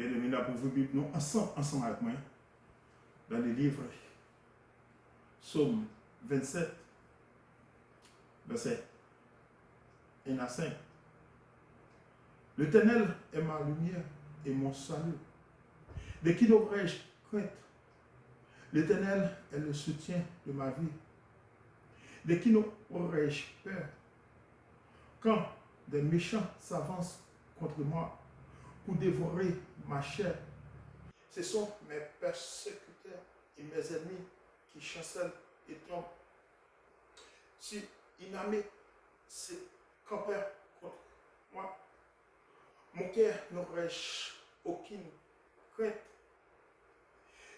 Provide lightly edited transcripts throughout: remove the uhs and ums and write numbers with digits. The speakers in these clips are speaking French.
Bien aimé, nous avons vu Bible nous ensemble avec moi, dans les livres Psaume 27, verset 1 à 5. L'Éternel est ma lumière et mon salut. De qui n'aurais-je crainte? L'Éternel est le soutien de ma vie. De qui n'aurais-je peur? Quand des méchants s'avancent contre moi pour dévorer ma chair, ce sont mes persécuteurs et mes ennemis qui chancellent et tombent. Si une armée se campèrent contre moi, mon cœur n'aurait aucune crainte.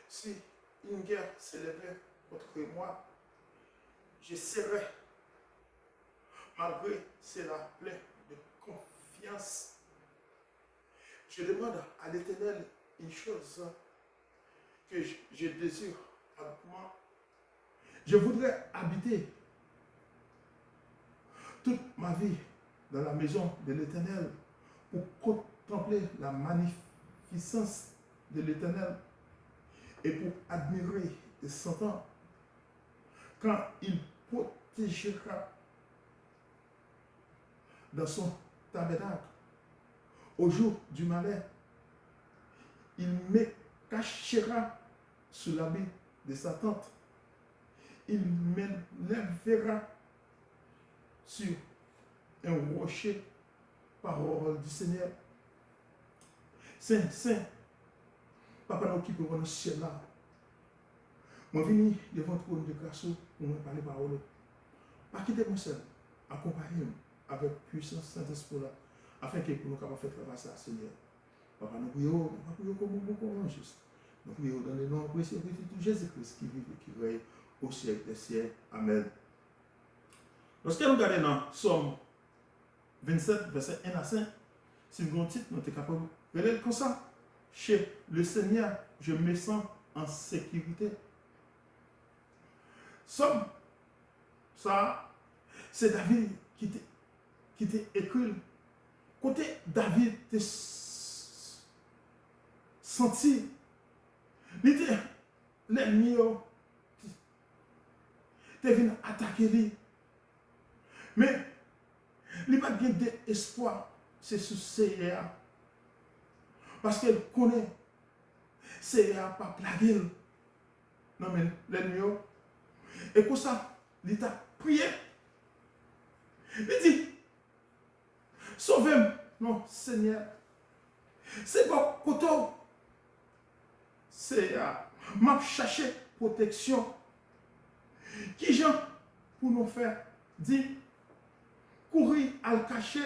Si une guerre s'élevait contre moi, je serais, malgré cela, plein de confiance. Je demande à l'Éternel une chose que je désire avec moi. Je voudrais habiter toute ma vie dans la maison de l'Éternel pour contempler la magnificence de l'Éternel et pour admirer et s'entendre quand il protégera dans son tabernacle au jour du malheur. Il me cachera sous l'habit de sa tente. Il m'élèvera sur un rocher, parole du Seigneur. Saint, Saint, Papa nous qui peut voir le ciel là. Moi venu devant le trône de grâce pour me parler parole. Pas quitter mon seul, accompagner avec puissance Saint-Esprit là, afin que nous puissions faire travail ça, Seigneur. Papa nous prions comme beaucoup juste. Nous prions dans le nom précieux de Jésus-Christ qui vit et qui règne au siècle des siècles. Amen. Lorsque nous regardons dans Psaume 27, verset 1 à 5, si nous avons titre, nous sommes capables de lire comme ça. Chez le Seigneur, je me sens en sécurité. Somme, ça, c'est David qui t'a écrit. Côté David, t'es senti, l'ennemi, t'es venu attaquer lui. Mais, il n'y a pas d'espoir, c'est sous CEA. Parce qu'elle connaît, CEA pas plagué. Non, mais l'ennemi, et pour ça, il t'a prié. Il dit, sauvez-moi, non, Seigneur. C'est bon, coteau. C'est m'a cherché protection. Qui gens pour nous faire dire, courir à le cacher.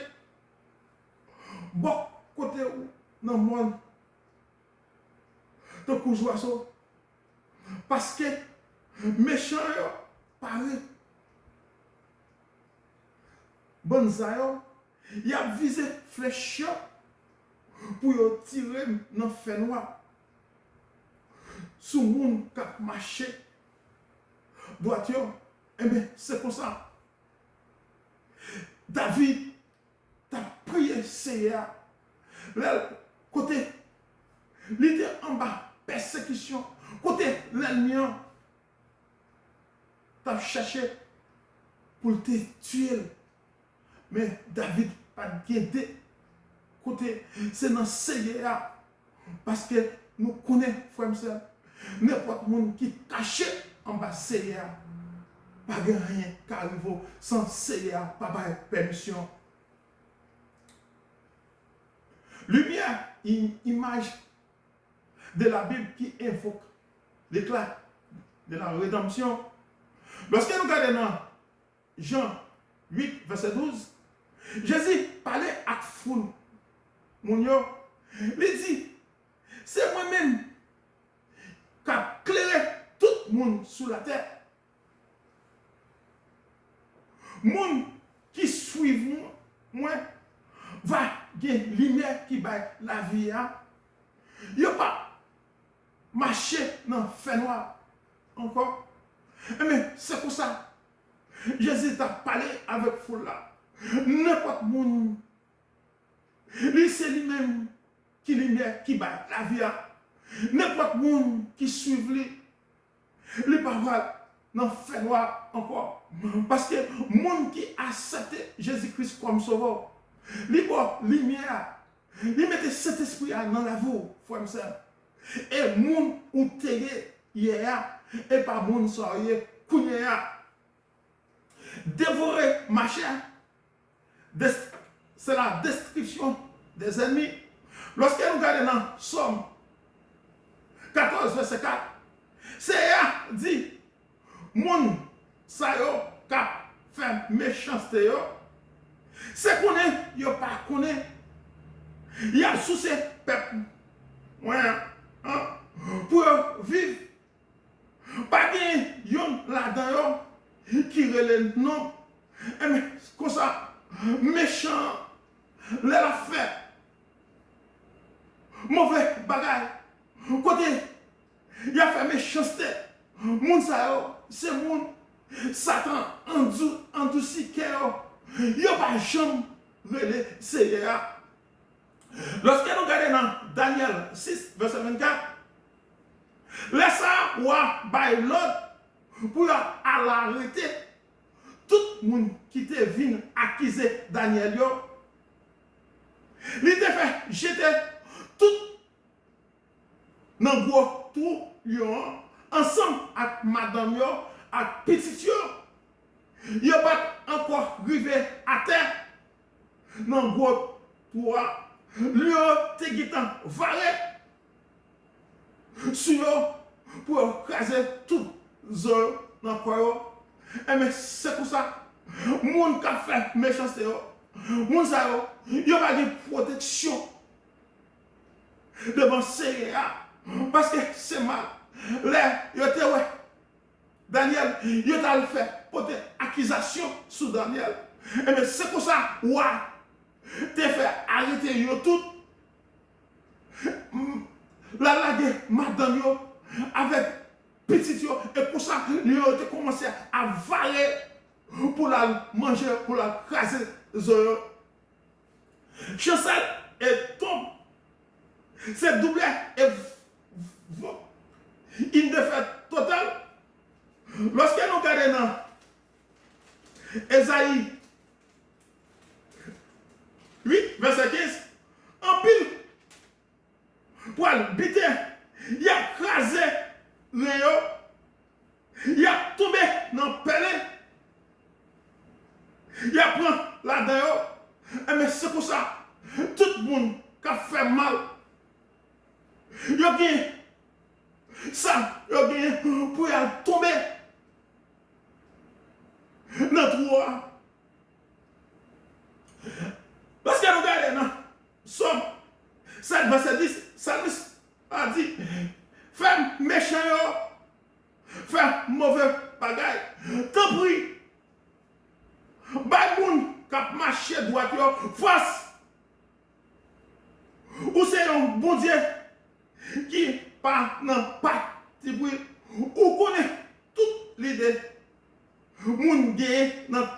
Bon, côté où, dans le monde, de coujoiseau. Parce que, méchant, pareil. Bon zayon, il a visé flèche pour tirer dans le fer noir. Sous le monde qui a marché, droiture, eh bien, c'est pour ça. David a prié Seigneur. Là, côté, il était en bas, persécution. Côté l'ennemi, t'as cherché pour te tuer. Mais David pas guetté. Côté, c'est dans Seigneur. Parce que nous connaissons, frère et sœur, n'importe monde qui caché en bas Seigneur. Pas rien qui arrive sans Seigneur, pas de permission. Lumière, une image de la Bible qui invoque l'éclat de la rédemption. Lorsque nous regardons dans Jean 8, verset 12, Jésus parlait à foule. Mon yo, il dit, c'est moi-même qui a éclairé tout le monde sous la terre. Monde qui suit moi va gagner lumière qui va la vie. Il n'y a pas marché dans le fer noir encore. Mais c'est pour ça. Jésus t'a parlé avec foule là. N'importe monde. Lui, c'est lui-même qui lumière qui bat la vie. N'importe monde qui suit lui, les paroles n'en fait noir encore. Parce que le monde qui accepte Jésus-Christ comme sauveur, il voit lumière, il met cet esprit dans la vie, frère ça. Et le monde où t'es hier, et pas le monde soyez, dévorer ma chair, c'est la destruction des ennemis. Lorsque nous regardons dans Somme 14, verset 4, c'est dit, moun sa yo kap fait méchanceté yo, c'est qu'on est, yo pas connaît. Il y a sous ces peuples, ouais, hein, pour vivre. Pas de yon là-dedans qui relève non. Mais comme ça, méchant, la fait. Mauvais bagage. Côté, il a fait méchanceté. Moun sa yo, c'est moun Satan endouci cœur. Il a pas jamais relève Seigneur. Lorsque nous regardons dans Daniel 6, verset 24, laissez moi by l'autre pour arrêter tout le monde qui te vient accuser Daniel. Il te fait jeter tout dans le gros trou ensemble avec madame avec petit il n'a pas encore arrivé à terre dans le gros trou. Lui te guitant varé sur pour craser tout zone dans quoi. Et mais c'est pour ça monde qui a fait méchanceté monde ça il y a pas de protection devant Seigneur parce que c'est mal là il était ouais Daniel il a fait porter accusation sur Daniel. Et mais c'est pour ça ouais te fait arrêter yo tout la lague madame yo avec petit yo et pour ça yo te commencé à valer pour la manger pour la craser zo chancel et tombe c'est doublé et une défaite totale. Lorsque nous regardons dans Esaïe 8, verset 15, en pile, pour le biter, il a crasé Léo, il a tombé dans le pelé, il a pris la dent, mais c'est pour ça, tout le monde qui a fait mal, il a gagné ça, il a gagné pour tomber dans le trou. Parce que nous regardons dans Somme 7, verset 10, Salmis a dit, fais méchant, fais mauvais bagaille, t'en prie, bah moun kap marché droit face, ou c'est un bon Dieu qui pas nan parti bruit, ou connaît toute l'idée, moun gagne dans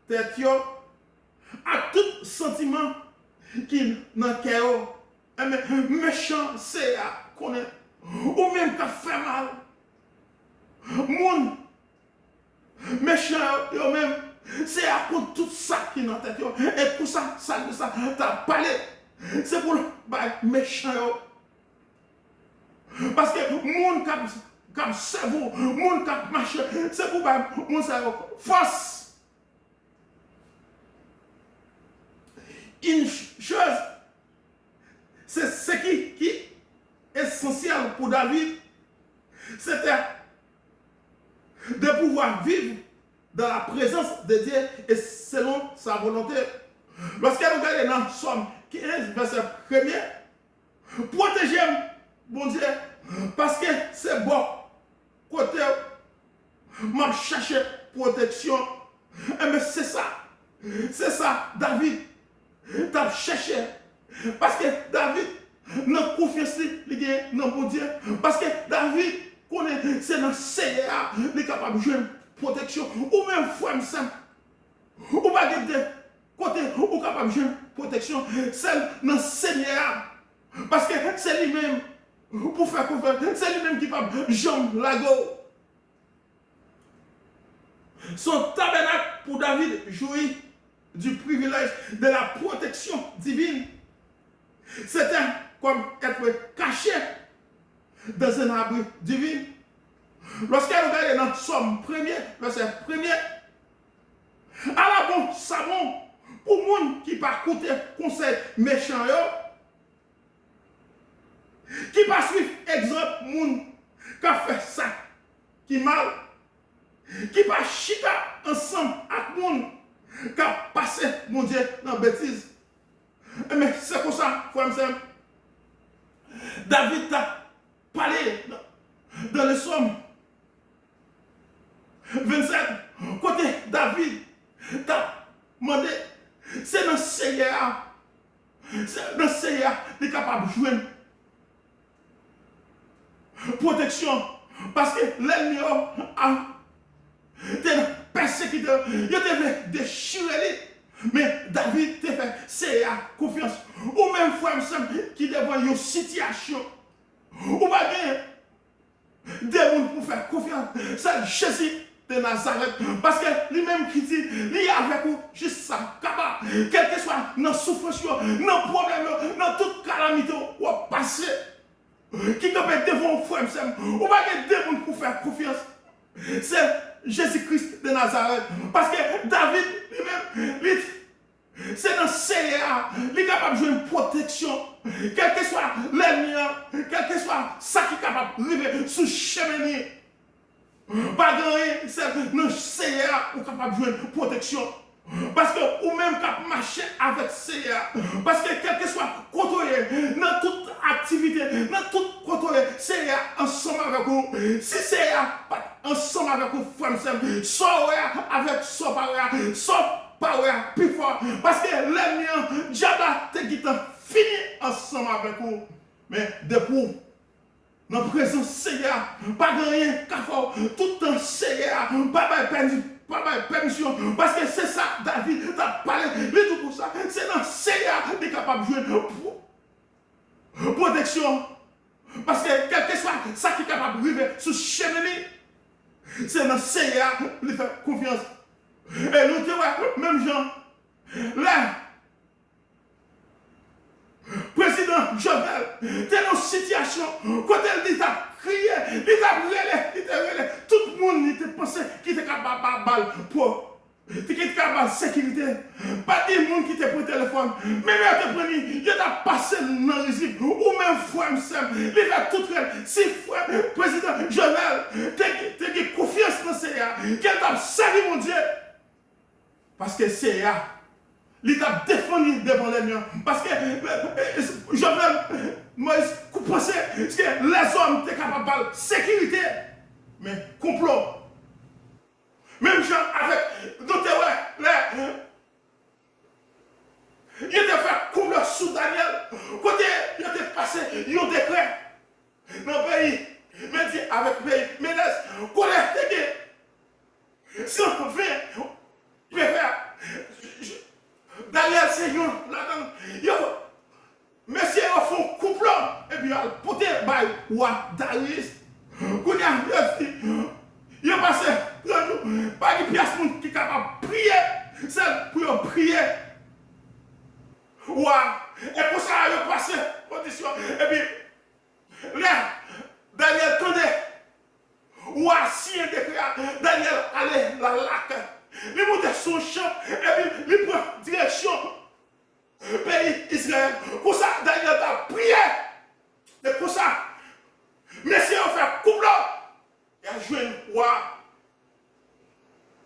tête yo, à tout sentiment qui dans cœur méchant c'est à connaître ou même qui fait mal moun méchant yo même c'est à cause tout ça qui dans tête et pour ça t'as parlé c'est pour méchant yo parce que moun comme cerveau moun qui marche c'est pour moun cerveau force. Une chose, c'est ce qui est essentiel pour David, c'était de pouvoir vivre dans la présence de Dieu et selon sa volonté. Lorsqu'elle regarde dans Somme 15, verset 1er, protégez-moi, bon Dieu, parce que c'est bon. Côté, m'a cherché protection. Mais c'est ça, David. T'as cherché parce que David n'a confiance dans mon Dieu parce que David connaît c'est dans Seigneur il est capable de jouer protection ou même frère simple ou pas de côté ou capable de jouer protection c'est dans Seigneur Parce que c'est lui-même, pour faire confiance, c'est lui-même qui parle Jean Lago. Son tabernacle pour David jouit du privilège de la protection divine. C'était comme être caché dans un abri divin. Lorsqu'elle regarde dans Somme 1er, verset 1er, à la bon savon, pour les gens qui pas écouter conseil méchant, qui pas suivre exemple moun qui a fait ça, qui mal, qui pas chita ensemble avec moun qui a passé, mon Dieu, dans la bêtise. Mais c'est comme ça, frère Sam. David a parlé dans le Somme 27, côté David t'a demandé, c'est dans le Seigneur, c'est dans le Seigneur qui est capable de jouer protection. Parce que l'ennemi a été persécuté, il devait déchirer. Mais David te fait Seigneur confiance. Ou même frère qui devant une situation, ou pas des gens pour faire confiance. C'est Jésus de Nazareth. Parce que lui-même qui dit, il est avec vous juste ça, capable. Quel que soit nos souffrances, nos problèmes, dans toute calamité, ou passer. Qui peut devant vous, frère, ou pas des gens pour faire confiance. C'est Jésus-Christ de Nazareth. Parce que David lui-même, c'est dans Seigneur, il est capable de jouer une protection. Quel que soit l'ennemi, quel que soit ça qui est capable de vivre sous chemin. Pas de rien, c'est dans Seigneur qui est capable de jouer une protection. Parce que ou même qu'à marcher avec Seigneur. Parce que quel que soit côté, dans toute activité, dans toute côté, Seigneur ensemble avec vous. Si Seigneur ensemble avec vous, frère, soit avec soit power plus fort. Parce que l'ennemi, Diable, te fini ensemble avec vous. Mais depuis dans la présence Seigneur, pas de rien qu'à faire. Tout le temps Seigneur, pas de permission. Parce que c'est ça, David t'a parlé. Mais tout pour ça, c'est dans Seigneur qui est capable de jouer protection. Parce que quel que soit ça qui est capable de vivre sous chemin, c'est dans Seigneur qui fait confiance. Et nous, même Jean, là, président Jovenel, t'es dans une situation, quand elle dit, t'as crié, il t'a brûlé, tout le monde était pensé qu'il était capable de balle pour, qu'il était capable de sécurité. Pas des gens qui te prennent téléphone, mais même te prennent, il t'a passé dans le récif, ou même frère, il fait tout seul. Si frère, président Jovenel, t'as confiance dans Seigneur, qu'elle t'a servi, mon Dieu. Parce que Seigneur, il t'a défendu devant les miens. Parce que Moïse pensait que les hommes étaient capables de sécurité. Mais complot. Même gens avec il était fait complot sous Daniel. Côté, il était passé un décret dans le pays. Mais dit avec le pays. Mais si on fait, préfère. Daniel, c'est là-dedans. Monsieur, ils font complot. Et puis, ils ont porté par roi Darius. Il a passé, pas de pièce qui est capable de prier. C'est pour prier. Et pour ça, il a passé condition. Et puis, là, Daniel tenait. Si un décret, Daniel allait la lac. Il monte son champ et puis il prend direction pays Israël. Pour ça, Daniel a prié. Et pour ça, Messieurs ont fait complot. Il a joué un roi.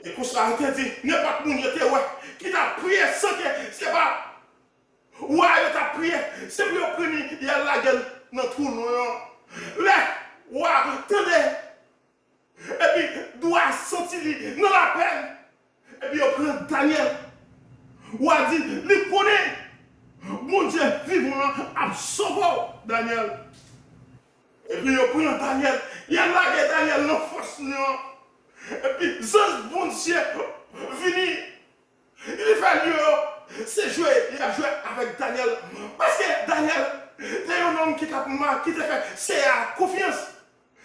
Et pour ça, il a dit, n'importe qui t'a prié sans que ce n'est pas roi, il t'a prié. C'est pour le premier, il a la gueule dans tout le monde. Là, roi, tenez. Et puis, doit sentir dans la peine. Et puis, on prend Daniel. Ou a dit, il connaît. Mon Dieu, vivant, a sauvé Daniel. Et puis, on prend Daniel. Il y a là que Daniel dans force. Et puis, Zeus, bon Dieu, venu. Il fait lieu. C'est joué. Il a joué avec Daniel. Parce que Daniel C'est un homme qui te fait, c'est à confiance.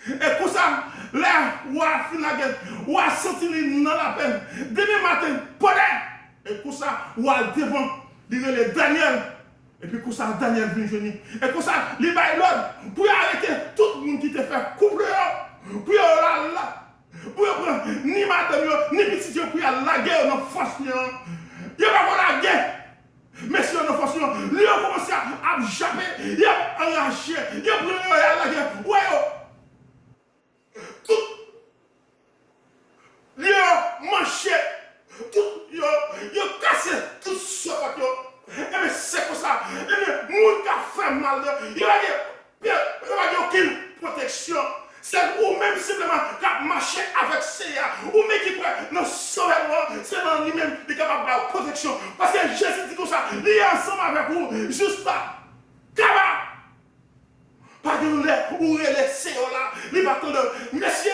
Et pour ça, là, ou à fin la guerre, ou à sentir dans la peine, demain matin, peut-être. Et pour ça, ou à devant, dire Daniel. Et puis pour ça, Daniel vient venir. Et pour ça, il va l'ordre pour arrêter tout le monde qui te fait couper. Pour là. Pour ni madame, ni petit, pour la guerre dans la force. Il n'y a pas la guerre. Mais si on a force, lui a commencé à japper, il a arraché, il a pris la guerre. Ouais, tout, il a manché, tout, il a cassé tout ce papier. Et bien c'est comme ça. Et bien, monde qui a fait mal, il va dire aucune protection. C'est ou même simplement qui a marché avec CA, ou même qui peut nous sauver, c'est dans lui-même qui est capable de protection. Parce que Jésus dit tout ça, il est ensemble avec vous, juste là. Kaba! Pas de l'air où il est laissé là, il va attendre, messieurs,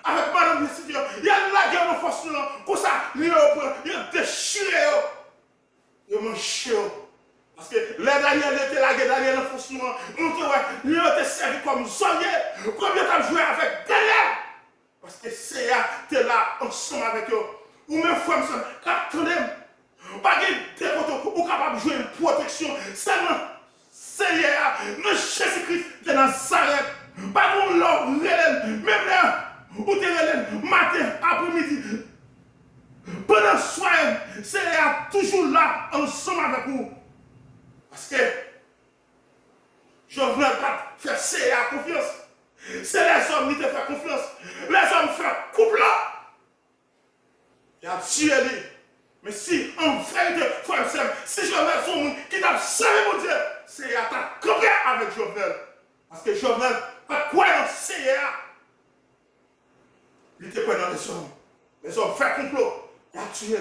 avec madame, messieurs, il y a la guerre de force, comme ça, il a déchiré, il a manché. Parce que les Daniel était là, Daniel, franchement, il était servi comme Zolier. Combien t'as joué avec Daniel? Parce que c'est là, t'es là, ensemble avec eux. Ou même frère, attendez, pas de dépote, ou capable de jouer une protection. Seulement, c'est là, le Jésus-Christ de Nazareth. Pas mon l'or, même là, où t'es matin, après-midi. Pendant le soir, c'est là, toujours là, ensemble avec vous. Parce que je ne veux pas faire CA confiance. C'est les hommes qui te font confiance. Les hommes font couple là. Il a tué lui. Mais si en vérité, frère, si Jovenel son monde qui t'a servi mon Dieu, c'est à ta campé avec Jovenel. Parce que Jovenel, pas quoi dans CA. Il était pas dans les hommes. Les hommes font complot. Il a tué.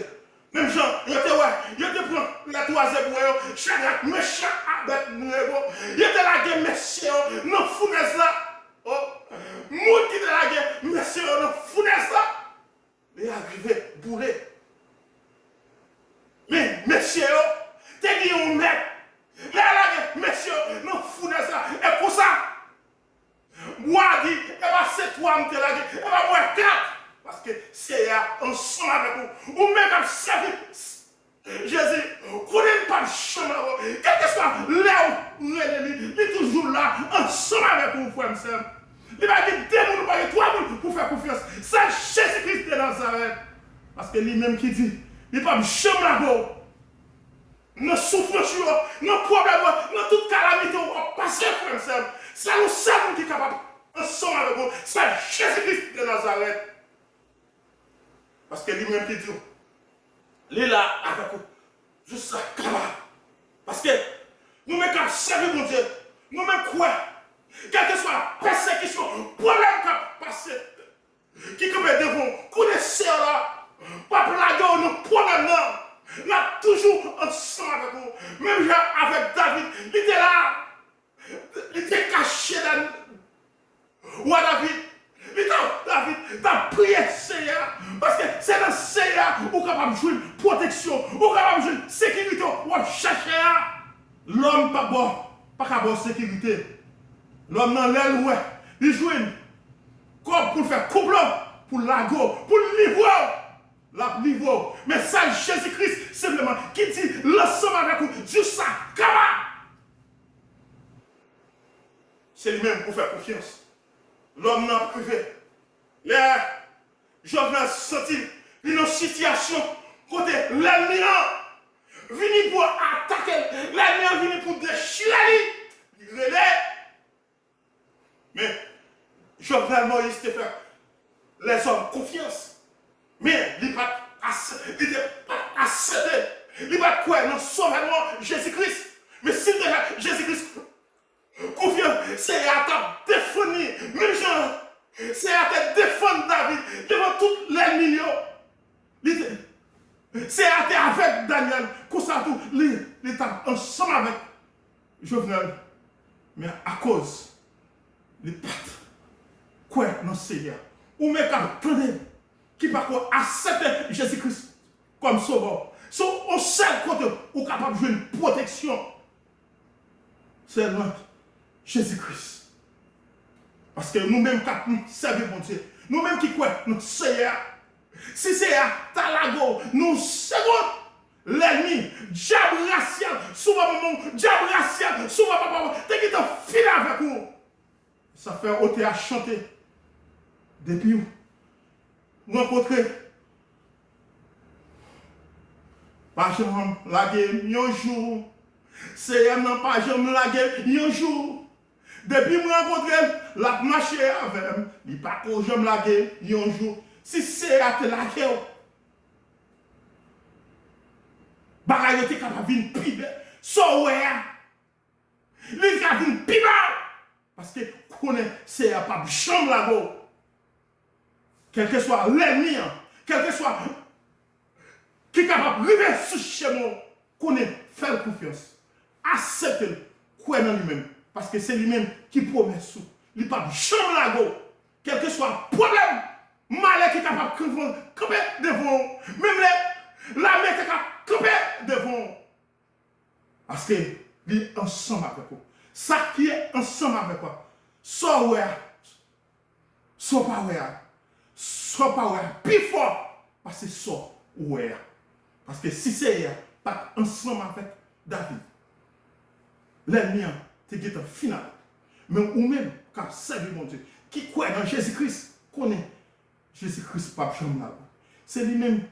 Même Jean, il était pris la troisième voie, chaque méchant avec nous, il était là, messieurs, non fournaise là. Oh, moi qui était là, messieurs, non fournaise là. Il est arrivé bourré. Mais messieurs, t'es dit on met. Là, messieurs, non fournaise là. Et pour ça, moi dit, c'est toi, qui t'es là, moi quatre. Parce que c'est ensemble avec vous. Ou même comme service. Jésus, vous n'êtes pas le chemin. Quel que soit là où il est toujours là, ensemble avec vous, frère. Il va dire deux mouns, trois mouns pour faire confiance. C'est Jésus-Christ de Nazareth. Parce que lui-même qui dit, il n'est pas le chemin là-bas. Nos souffrances, nos problèmes, nos toutes calamités, on va passer, frère. C'est le seul qui est capable, ensemble avec vous. C'est Jésus-Christ de Nazareth. Parce que lui-même qui dit, il est là avec vous, juste là, parce que nous-mêmes qui servons mon Dieu, nous-mêmes quoi, quelle que soit la persécution, problème qui a passé, qui peut devant, connaissez là, pas plaguer nos problèmes, nous sommes toujours ensemble avec vous. Même avec David, il était là, il était caché dans. Ou à David. David, t'as prié Seigneur, parce que c'est dans Seigneur où vous capable de jouer protection, où vous capable de jouer sécurité, où vous cherchez. L'homme pas bon, pas capable de sécurité. L'homme dans l'aile, ouais, il joue comme pour faire couple, pour l'ago, pour le livre, la livre. Mais ça, Jésus-Christ, simplement, qui dit l'ensemble avec vous, juste ça, c'est lui-même pour faire confiance. L'homme n'a privé. Les Jovenel senti une situation côté l'ennemi venu pour attaquer, l'ennemi venu pour déchirer. Mais Jovenel Moïse te fait les hommes confiance. Mais il n'est pas assez. Il n'est pas quoi dans le sauveur Jésus-Christ. Mais si Jésus-Christ confiance, c'est à ta défendre, même Jean, c'est à te défendre David devant toutes les millions. C'est à te avec Daniel, comme ça tout, l'État ensemble avec Jovenel. Mais à cause des pattes, quoi non Seigneur, ou même attendez, qui par quoi accepter Jésus-Christ comme sauveur. Au seul côté où capable de jouer une protection. Seulement Jésus-Christ. Parce que nous-mêmes, quand nous servons mon Dieu, nous-mêmes qui croyons, nous Seigneur. Si c'est à Talago, nous servons l'ennemi, diable racial, souvent maman, diable racial, souvent papa, t'es qui t'en file avec nous. Ça fait ôter à chanter. Depuis nous rencontrer, pas jamais laguer un jour. C'est non pas jamais laguer un jour. Depuis nous rencontrer, la marché avec moi, il pas que jamais laguer un jour. Si c'est à te laguer, bagaille était capable de venir pire. So ouais. Il va venir pire. Parce que connaît c'est pas chambre là-bas. Quel que soit l'ennemi, quel que soit qui est capable de vivre sous chez moi, connaît, faire confiance, accepter, croire en lui-même. Parce que c'est lui-même qui promet sous. Il pas chambre là-bas. Quel que soit le problème, malheur qui est capable de camper devant. Même la mère qui est capable de camper devant. Parce que il est ensemble avec vous. Ça qui est ensemble avec vous. Soit ouais, soit pas ouais. Soit pas ouais, plus fort. Parce que soit ouais. Parce que si c'est pas ensemble avec David, l'ennemi, tu es en finale. Mais ou même, quand servi mon Dieu, qui croit dans Jésus-Christ, connaît Jésus-Christ pas chambre là. C'est lui-même.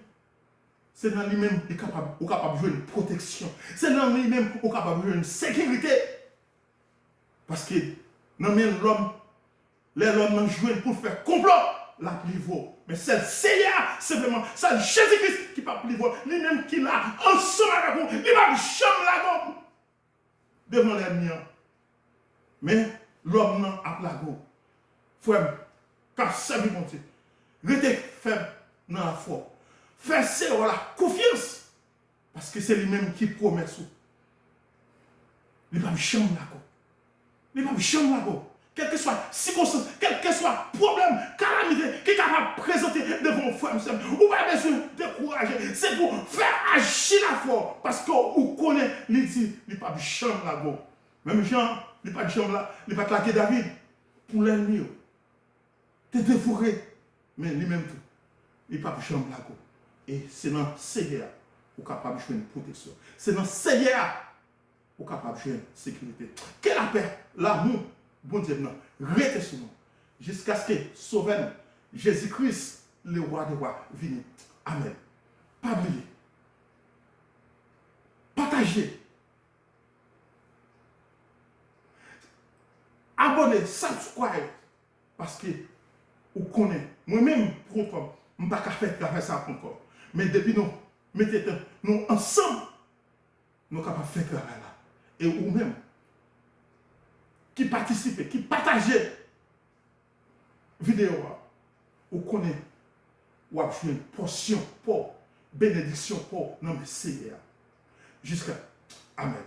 C'est dans lui-même qui est capable de jouer une protection. C'est dans lui-même qui est capable de jouer une sécurité. Parce que dans l'homme, l'homme joue pour faire complot, la plivot. Mais c'est le Seigneur, simplement, c'est Jésus-Christ qui pas plivot. Lui-même qui l'a ensemble avec vous, il va chambre là devant l'ennemi. Mais l'homme n'a pas la go. Frère, car servi mon Dieu, restez faible dans la foi. Faire la confiance. Parce que c'est lui-même qui promet tout. Il va me chambre là-bas. Il va me chambre là-bas. Quel que soit circonstance, quel que soit problème, calamité, qui est capable de présenter devant vous, frère, ou pas besoin de décourager. C'est pour faire agir la foi. Parce que vous connaissez, il dit, il va me chambre là-bas. Même Jean, il va pas de chambre là, il va claquer David. Pour l'ennemi, tu es dévoré. Mais lui-même tout, il va pas de chambre là-bas. Et c'est dans le Seigneur qui est capable de jouer une protection. C'est dans le Seigneur qui est capable de jouer une sécurité. Quelle la paix, l'amour, bon Dieu, restez sur nous. Jusqu'à ce que sauve Jésus-Christ, le roi des rois, vienne. Amen. Pas oublier. Partagez. Abonnez, subscribe. Parce que vous connaissez. Moi-même, pour un je ne peux pas faire ça encore. Mais depuis nous, nous ensemble, nous sommes capables de faire ce travail-là. Et vous-même, qui participez, qui partagez la vidéo, vous connaissez, vous avez une portion pour bénédiction pour notre Seigneur. Jusqu'à Amen.